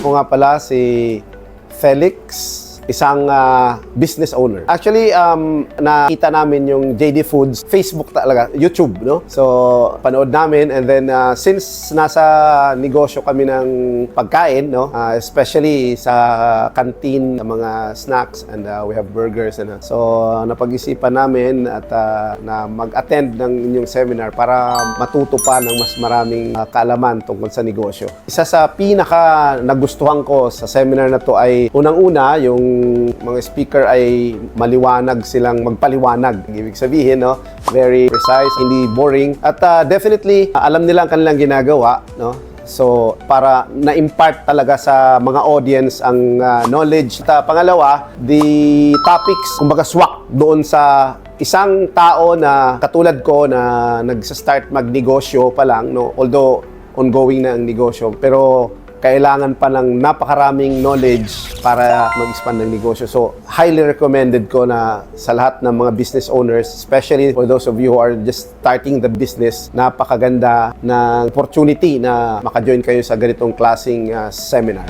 Ako nga pala si Felix, isang business owner. Actually, nakita namin yung JD Foods, Facebook talaga, YouTube, no? So, panood namin and then since nasa negosyo kami ng pagkain, no? Especially sa canteen, mga snacks and we have burgers. So, napag-isipan namin at na mag-attend ng inyong seminar para matuto pa ng mas maraming kaalaman tungkol sa negosyo. Isa sa pinaka nagustuhan ko sa seminar na to ay unang-una, yung mga speaker ay maliwanag silang magpaliwanag. Ibig sabihin, no? Very precise, hindi boring. At definitely, alam nila ang kanilang ginagawa, no? So, para na-impart talaga sa mga audience ang knowledge. At pangalawa, the topics, kumbaga swak doon sa isang tao na katulad ko na nagsa-start magnegosyo pa lang, no? Although ongoing na ang negosyo, pero kailangan pa ng napakaraming knowledge para mag-expand ng negosyo. So, highly recommended ko na sa lahat ng mga business owners, especially for those of you who are just starting the business, napakaganda ng opportunity na maka-join kayo sa ganitong klaseng seminar.